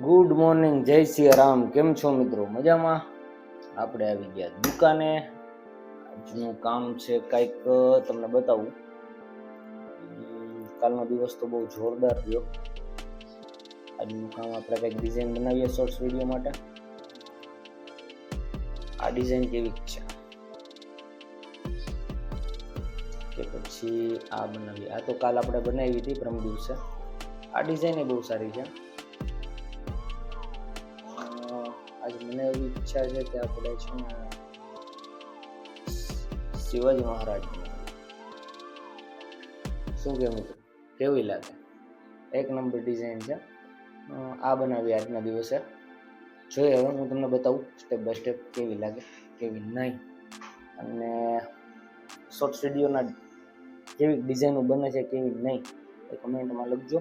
Good morning, જય સિયા રામ. કેમ છો મિત્રો? મજામાં? આપણે આવી ગયા દુકાને. આજનું કામ છે કંઈક તમને બતાવું. કાલનો દિવસ તો બહુ જોરદાર રહ્યો. આજનું કામ આપણે કંઈક ડિઝાઇન બનાવીએ શોર્ટ્સ વિડીયો માટે. આ ડિઝાઇન કેવી છે કે પછી આ બનાવી? આ તો કાલ આપણે બનાવી હતી પરમ દિવસે. આ ડિઝાઇન બહુ સારી છે. આજે મને એવી ઈચ્છા છે કે આપણે છે ને શિવાજી મહારાજ, શું કે મિત્રો, કેવી લાગે? એક નંબર ડિઝાઇન છે. આ બનાવી આજના દિવસે. જોઈએ, હવે હું તમને બતાવું સ્ટેપ બાય સ્ટેપ કેવી લાગે કેવી નહીં. અને શોર્ટ્સ વિડીયોના કેવી ડિઝાઇનો બને છે કેવી નહીં એ કમેન્ટમાં લખજો.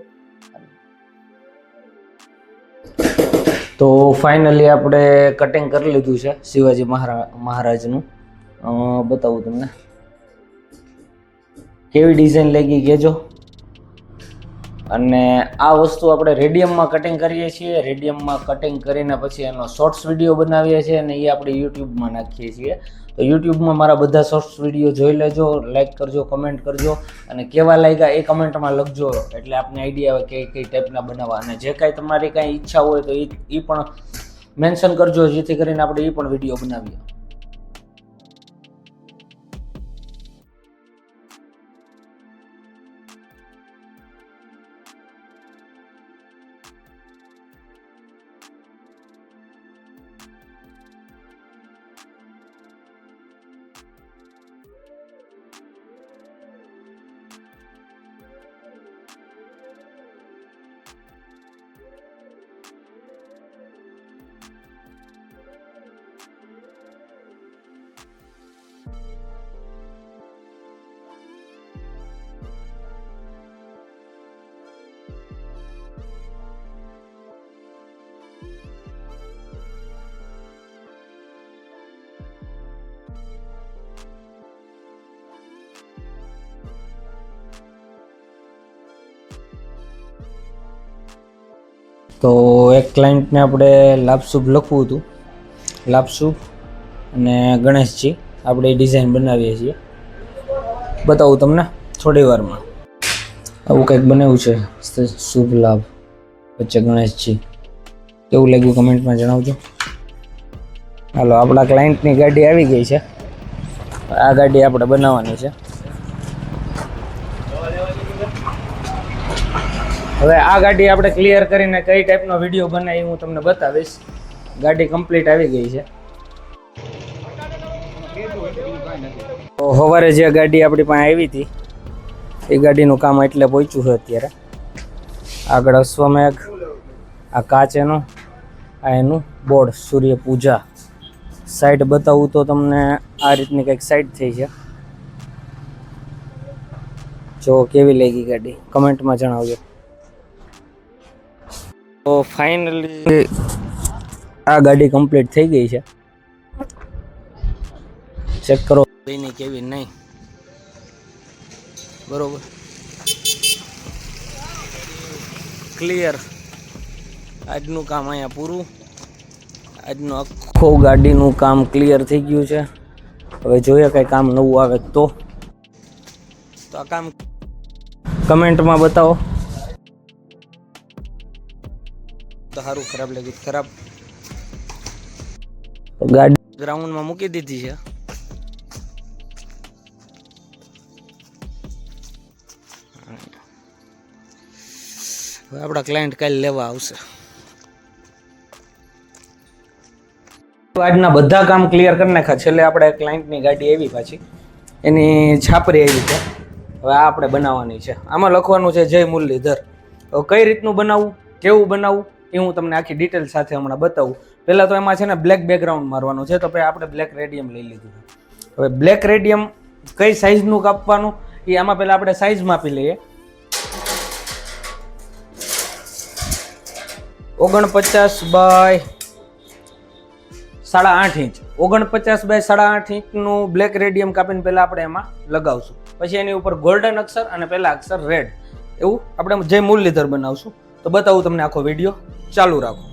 તો ફાઇનલી આપણે કટિંગ કરી લીધું છે શિવાજી મહારાજનું. બતાવું તમને કેવી ડિઝાઇન લાગી કહેજો. અને આ વસ્તુ આપણે રેડિયમમાં કટિંગ કરીએ છીએ. રેડિયમમાં કટિંગ કરીને પછી એનો શોર્ટ્સ વિડીયો બનાવીએ છીએ અને એ આપણે યુટ્યુબમાં નાખીએ છીએ. તો યુટ્યુબમાં મારા બધા શોર્ટ્સ વિડીયો જોઈ લેજો, લાઈક કરજો, કમેન્ટ કરજો અને કેવા લાગ્યા એ કમેન્ટમાં લખજો. એટલે આપને આઈડિયા આવે કે કઈ ટાઈપના બનાવવા. અને જે કાંઈ તમારી કાંઈ ઈચ્છા હોય તો એ પણ મેન્શન કરજો, જેથી કરીને આપણે એ પણ વિડીયો બનાવીએ. તો એક ક્લાયન્ટને આપણે લાભશુભ લખવું હતું. લાભશુભ અને ગણેશજી આપણે ડિઝાઇન બનાવીએ છીએ. બતાવું તમને થોડી વારમાં. આવું કંઈક બનાવ્યું છે, શુભ લાભ વચ્ચે ગણેશજી. કેવું લાગ્યું કમેન્ટમાં જણાવજો. હાલો, આપણા ક્લાયન્ટની ગાડી આવી ગઈ છે. આ ગાડી આપણે બનાવવાની છે. હવે આ ગાડી આપણે ક્લિયર કરીને કઈ ટાઈપનો વિડીયો બનાવી હું તમને બતાવીશ. ગાડી કમ્પ્લીટ આવી ગઈ છે. તો સવારે જે ગાડી આપણી પાસે આવી હતી એ ગાડીનું કામ એટલે પહોંચ્યું છે અત્યારે. આગળ અશ્વમેઘ, આ કાચ એનો, આ એનું બોર્ડ સૂર્ય પૂજા. સાઈડ બતાવું તો તમને આ રીતની કંઈક સાઈડ થઈ છે. જો કેવી લાગી ગાડી કમેન્ટમાં જણાવજો. તો ફાઇનલી આ ગાડી કમ્પ્લીટ થઈ ગઈ છે. ચેક કરો એની કેવી નહીં. બરોબર, ક્લિયર. આજનું કામ અહીંયા પૂરું. આજનું આખું ગાડીનું કામ ક્લિયર થઈ ગયું છે. હવે જોઈએ કંઈ કામ નવું આવે તો આ કામ કમેન્ટમાં બતાવો. તો સારું, ખરાબ લાગ્યું ખરાબ. ગાડી ગ્રાઉન્ડમાં મૂકી દીધી છે. હવે આપણા ક્લાયન્ટ કાલે લેવા આવશે. આજના બધા કામ ક્લિયર કરી નાખ્યા. છેલ્લે આપણે ક્લાયન્ટની ગાડી આવી, પાછી એની છાપરી આવી છે. હવે આ આપણે બનાવવાની છે. આમાં લખવાનું છે જય મુરલીધર. હવે કઈ રીતનું બનાવવું, કેવું બનાવવું એ હું તમને આખી ડિટેલ સાથે હમણાં બતાવું. પહેલાં તો એમાં છે ને બ્લેક બેકગ્રાઉન્ડ મારવાનું છે. તો પછી આપણે બ્લેક રેડિયમ લઈ લીધું. હવે બ્લેક રેડિયમ કઈ સાઇઝનું કાપવાનું એ આમાં પહેલાં આપણે સાઇઝ માપી લઈએ. 49 બાય 8.5 ઇંચ. 49 બાય 8.5 ઇંચનું બ્લેક રેડિયમ કાપીને પહેલાં આપણે એમાં લગાવશું. પછી એની ઉપર ગોલ્ડન અક્ષર અને પહેલા અક્ષર રેડ, એવું આપણે જય મુરલીધર બનાવશું. તો બતાવું તમને આખો વિડીયો, ચાલુ રાખો.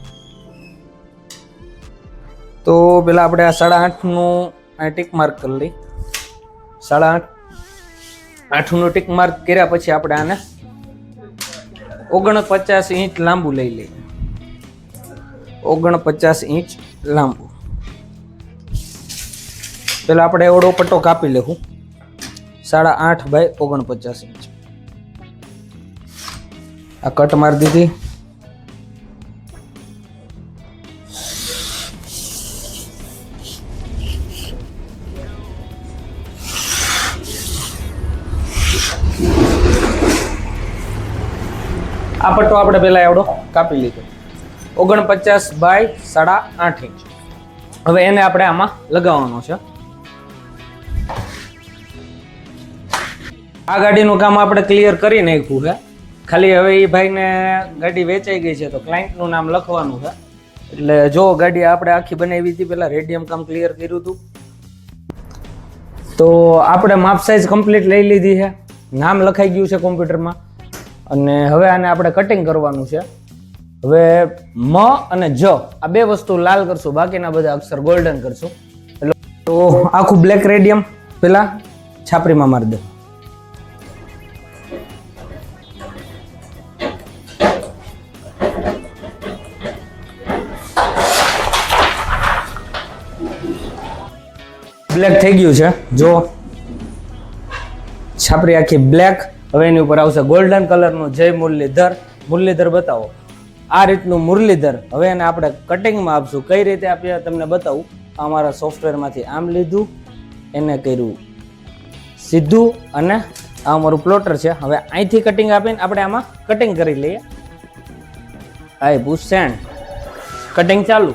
તો પેલા આપણે આ 8.5નું આ ટીક માર્ક કરી લઈ. 8.5નું ટીક માર્ક કર્યા પછી આપણે આને 49 ઇંચ લાંબુ લઈ લઈએ. 49 ઇંચ લાંબુ. પેલા આપણે એવડો પટ્ટો કાપી લેવું. 8.5 બાય 49 ઇંચ. આ કટ મારી દીધી. આ પટ્ટો આપણે પેલા એવડો કાપી લીધો. 49 બાય 8.5 ઇંચ. હવે એને આપણે આમાં લગાવવાનો છે. આ ગાડીનું કામ આપણે ક્લિયર કરી નાખ્યું છે. ખાલી હવે એ ભાઈને ગાડી વેચાઈ ગઈ છે તો ક્લાયન્ટનું નામ લખવાનું છે. એટલે જો ગાડી આપણે આખી બનાવી હતી, પેલા રેડિયમ કામ ક્લિયર કર્યું હતું. તો આપણે માપ સાઈઝ કમ્પ્લીટ લઈ લીધી છે, નામ લખાઈ ગયું છે કોમ્પ્યુટરમાં. અને હવે આને આપણે કટિંગ કરવાનું છે. હવે મ અને જ આ બે વસ્તુ લાલ કરશું, બાકીના બધા અક્ષર ગોલ્ડન કરશું. તો આખું બ્લેક રેડિયમ પેલા છાપરીમાં મારી દો. બ્લેક થઈ ગયું છે, જો છાપરી આખી બ્લેક. હવે એની ઉપર આવશે ગોલ્ડન કલરનું જય મુરલીધર. મુરલીધર બતાવો. આ રીતનું મુરલીધર. હવે એને આપણે કટિંગમાં આપશું. કઈ રીતે આપીએ તમને બતાવું. અમારા સોફ્ટવેરમાંથી આમ લીધું, એને કર્યું સીધું, અને આ અમારું પ્લોટર છે. હવે અહીંથી કટિંગ આપીને આપણે આમાં કટિંગ કરી લઈએ. આઈ પુશ સેન્ડ. કટિંગ ચાલુ.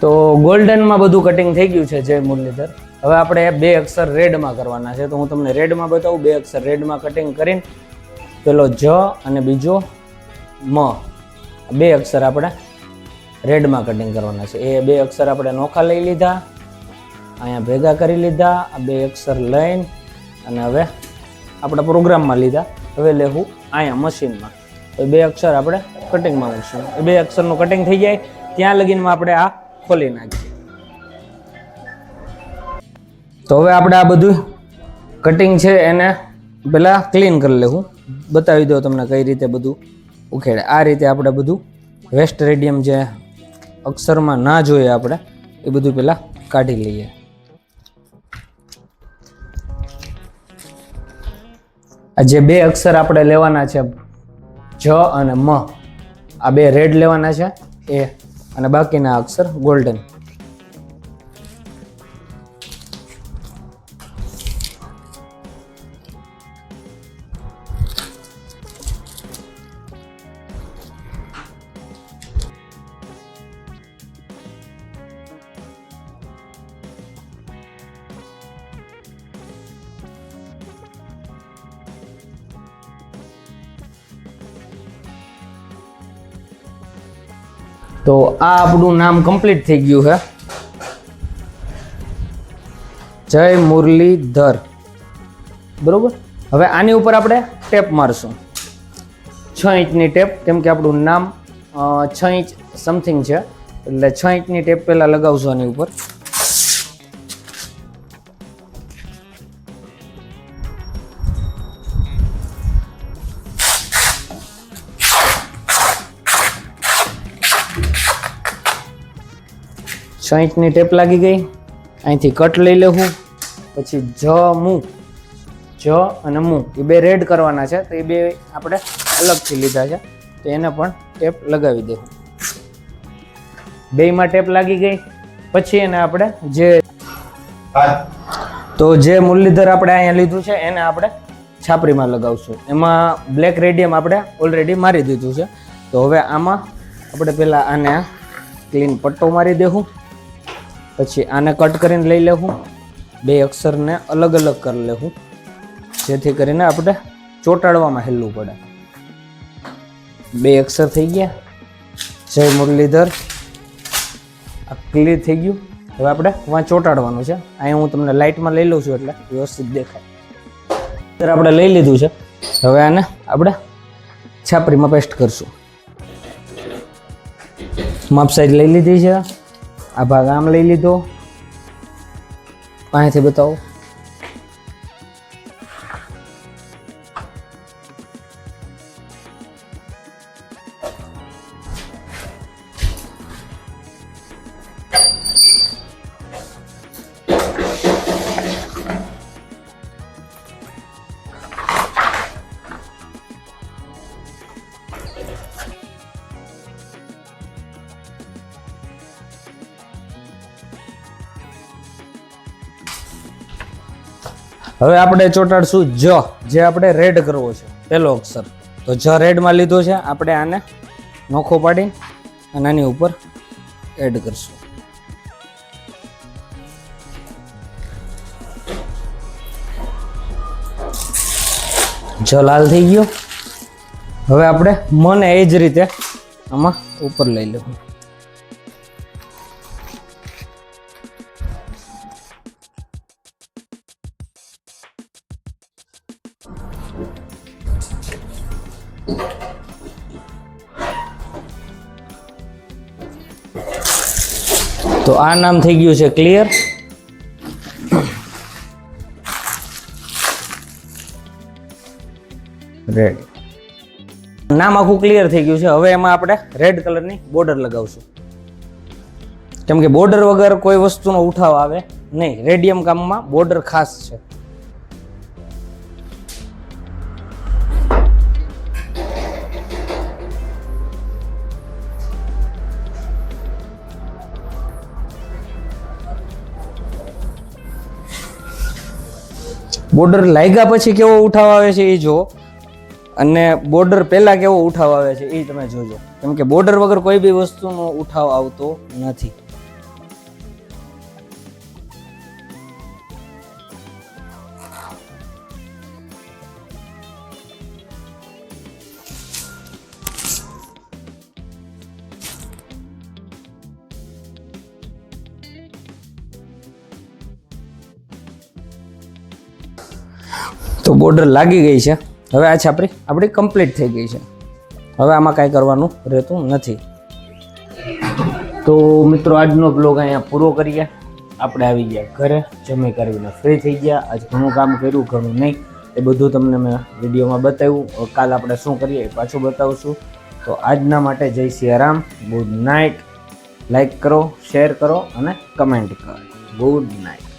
તો ગોલ્ડનમાં બધું કટિંગ થઈ ગયું છે જય મુરલીધર. હવે આપણે 2 અક્ષર રેડમાં કરવાના છે. તો હું તમને રેડમાં બતાવું. 2 અક્ષર રેડમાં કટિંગ કરીને પેલો જ અને બીજો મ, 2 અક્ષર આપણે રેડમાં કટિંગ કરવાના છે. એ 2 અક્ષર આપણે નોખા લઈ લીધા, અહીંયા ભેગા કરી લીધા. આ 2 અક્ષર લઈને અને હવે આપણા પ્રોગ્રામમાં લીધા. હવે લેવું અહીંયા મશીનમાં. તો 2 અક્ષર આપણે કટિંગમાં મૂકશું. એ 2 અક્ષરનું કટિંગ થઈ જાય ત્યાં લગીનમાં આપણે આ ખોલી નાખીએ. તો હવે આપણે આ બધું કટિંગ છે એને પેલા ક્લીન કરી લેવું. બતાવી દો તમને કઈ રીતે બધું ઉખેડે. આ રીતે આપણે બધું વેસ્ટ રેડિયમ જે અક્ષરમાં ના જોઈએ આપણે એ બધું પેલા કાઢી લઈએ. આ જે 2 અક્ષર આપણે લેવાના છે જ અને મ, આ 2 રેડ લેવાના છે એ, અને બાકીના અક્ષર ગોલ્ડન. તો આ આપણું નામ કમ્પ્લીટ થઈ ગયું છે, જય મુરલીધર. બરોબર. હવે આની ઉપર આપણે ટેપ મારશું, 6 ઇંચની ટેપ, કેમ કે આપણું નામ 6 ઇંચ સમથિંગ છે, એટલે 6 ઇંચની ટેપ પહેલા લગાવશું આની ઉપર. ની ટેપ લાગી ગઈ. અહીંથી કટ લઈ લેવું. પછી જ અને મુ એ 2 રેડ કરવાના છે, તો એ 2 આપણે અલગથી લીધા છે, તો એને પણ ટેપ લગાવી દેવું. 2માં ટેપ લાગી ગઈ. પછી એને આપણે જે મુરલીધર આપણે અહીંયા લીધું છે એને આપણે છાપરીમાં લગાવશું. એમાં બ્લેક રેડિયમ આપણે ઓલરેડી મારી દીધું છે. તો હવે આમાં આપણે પહેલાં આને ક્લીન પટ્ટો મારી દેવું. પછી આને કટ કરીને લઈ લેવું. 2 અક્ષરને અલગ અલગ કરી લેવું, જેથી કરીને આપણે ચોંટાડવામાં હેલું પડે. 2 અક્ષર થઈ ગયા, જય મુરલીધર. આ ક્લિયર થઈ ગયું. હવે આપણે વાં ચોંટાડવાનું છે. અહીંયા હું તમને લાઇટમાં લઈ લઉં છું એટલે વ્યવસ્થિત દેખાય. અત્યારે આપણે લઈ લીધું છે. હવે આને આપણે છાપરીમાં પેસ્ટ કરશું. માપ સાઈઝ લઈ લીધી છે. આ ભાગ આમ લઈ લીધો. અહીંથી બતાવો. હવે આપણે ચોંટાડશું જ, જે આપણે રેડ કરવો છે પહેલો અક્ષર. તો જ રેડમાં લીધો છે. આપણે આને નોખો પાડી અને આની ઉપર એડ કરશું. જ લાલ થઈ ગયો. હવે આપણે મને એ જ રીતે આમાં ઉપર લઈ લેવું. તો આ નામ થઈ ગયું છે ક્લિયર. રેડ નામ આખું ક્લિયર થઈ ગયું છે. હવે એમાં આપણે રેડ કલરની બોર્ડર લગાવશું. કેમ કે બોર્ડર વગર કોઈ વસ્તુનો ઉઠાવ આવે નહીં. રેડિયમ કામમાં બોર્ડર ખાસ છે. બોર્ડર લાગ્યા પછી કેવો ઉઠાવ આવે છે એ જુઓ, અને બોર્ડર પહેલા કેવો ઉઠાવ આવે છે એ તમે જોજો. કેમ કે બોર્ડર વગર કોઈ બી વસ્તુનો ઉઠાવ આવતો નથી. તો બોર્ડર લાગી ગઈ છે. હવે આ છાપરી આપણી કમ્પ્લીટ થઈ ગઈ છે. હવે આમાં કાંઈ કરવાનું રહેતું નથી. તો મિત્રો આજનો બ્લોગ અહીંયા પૂરો કરીએ. આપણે આવી ગયા ઘરે, જમી કરીને ફ્રી થઈ ગયા. આજ ઘણું કામ કર્યું, ઘણું નહીં, એ બધું તમને મેં વિડીયોમાં બતાવ્યું. કાલ આપણે શું કરીએ એ પાછું બતાવશું. તો આજના માટે જય સિયારામ, ગુડ નાઇટ. લાઈક કરો, શેર કરો અને કમેન્ટ કરો. Good night.